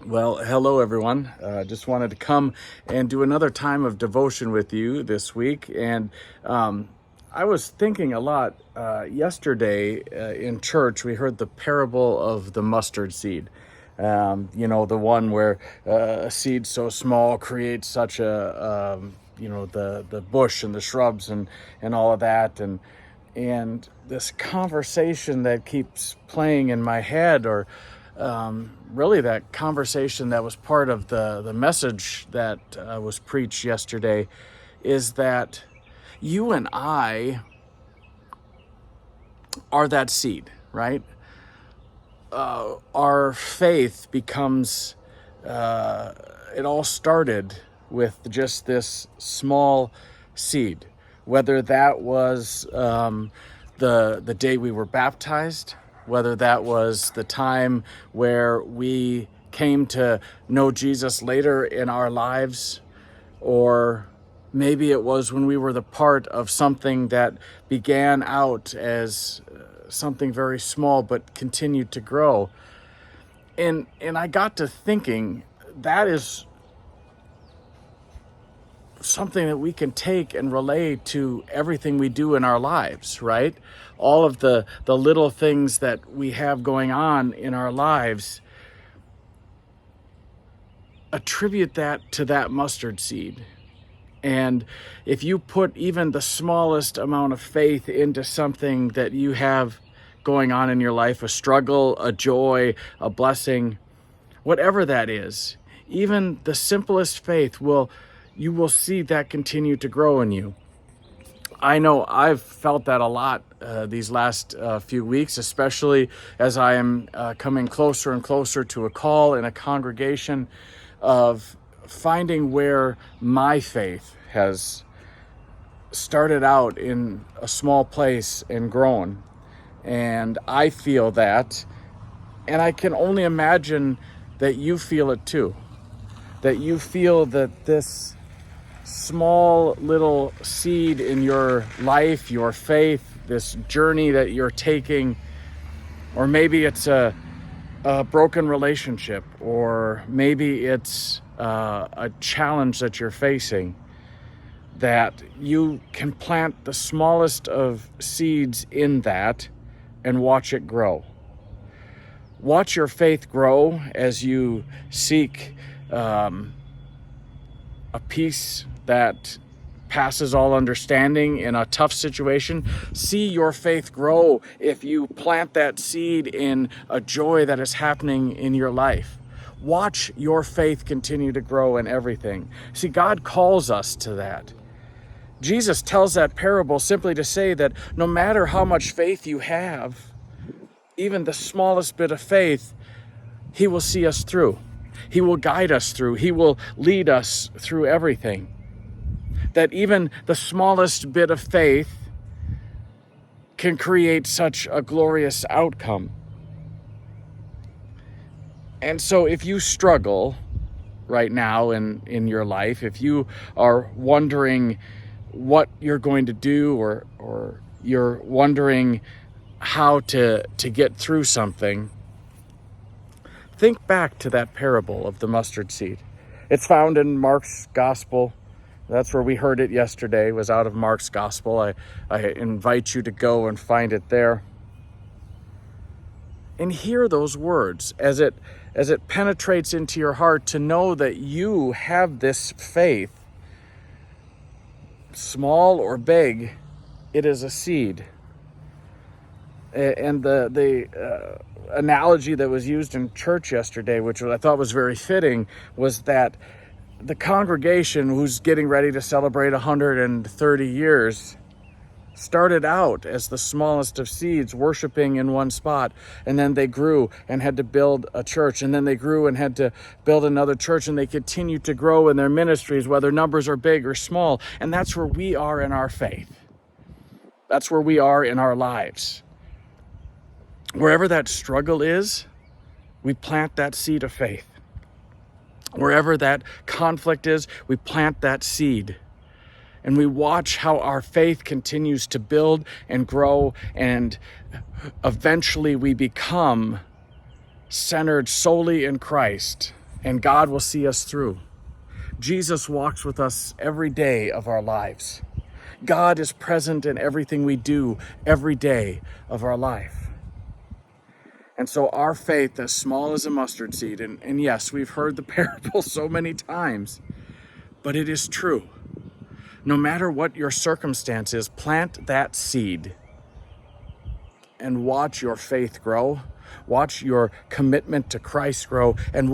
Well, hello everyone. Just wanted to come and do another time of devotion with you this week. And I was thinking a lot yesterday in church. We heard the parable of the mustard seed. The one where a seed so small creates such the bush and the shrubs and all of that. And this conversation that keeps playing in my head, or really that conversation that was part of the message that was preached yesterday, is that you and I are that seed, right? Our faith becomes, it all started with just this small seed, whether that was the day we were baptized, whether that was the time where we came to know Jesus later in our lives, or maybe it was when we were the part of something that began out as something very small but continued to grow. And I got to thinking, that is something that we can take and relay to everything we do in our lives, right? All of the little things that we have going on in our lives, attribute that to that mustard seed. And if you put even the smallest amount of faith into something that you have going on in your life, a struggle, a joy, a blessing, whatever that is, even the simplest faith you will see that continue to grow in you. I know I've felt that a lot these last few weeks, especially as I am coming closer and closer to a call in a congregation, of finding where my faith has started out in a small place and grown. And I feel that, and I can only imagine that you feel it too. That you feel that this small little seed in your life, your faith, this journey that you're taking, or maybe it's a broken relationship, or maybe it's a challenge that you're facing, that you can plant the smallest of seeds in that and watch it grow. Watch your faith grow as you seek a peace that passes all understanding in a tough situation. See your faith grow if you plant that seed in a joy that is happening in your life. Watch your faith continue to grow in everything. See, God calls us to that. Jesus tells that parable simply to say that no matter how much faith you have, even the smallest bit of faith, He will see us through. He will guide us through. He will lead us through everything. That even the smallest bit of faith can create such a glorious outcome. And so if you struggle right now in your life, if you are wondering what you're going to do, or you're wondering how to get through something, think back to that parable of the mustard seed. It's found in Mark's Gospel. That's where we heard it yesterday, was out of Mark's Gospel. I invite you to go and find it there. And hear those words as it penetrates into your heart, to know that you have this faith. Small or big, it is a seed. And the analogy that was used in church yesterday, which I thought was very fitting, was that the congregation who's getting ready to celebrate 130 years started out as the smallest of seeds, worshiping in one spot, and then they grew and had to build a church, and then they grew and had to build another church, and they continued to grow in their ministries, whether numbers are big or small. And that's where we are in our faith. That's where we are in our lives. Wherever that struggle is, we plant that seed of faith. Wherever that conflict is, we plant that seed. And we watch how our faith continues to build and grow, and eventually we become centered solely in Christ and God will see us through. Jesus walks with us every day of our lives. God is present in everything we do every day of our life. And so our faith, as small as a mustard seed, and yes, we've heard the parable so many times, but it is true. No matter what your circumstance is, plant that seed and watch your faith grow. Watch your commitment to Christ grow, and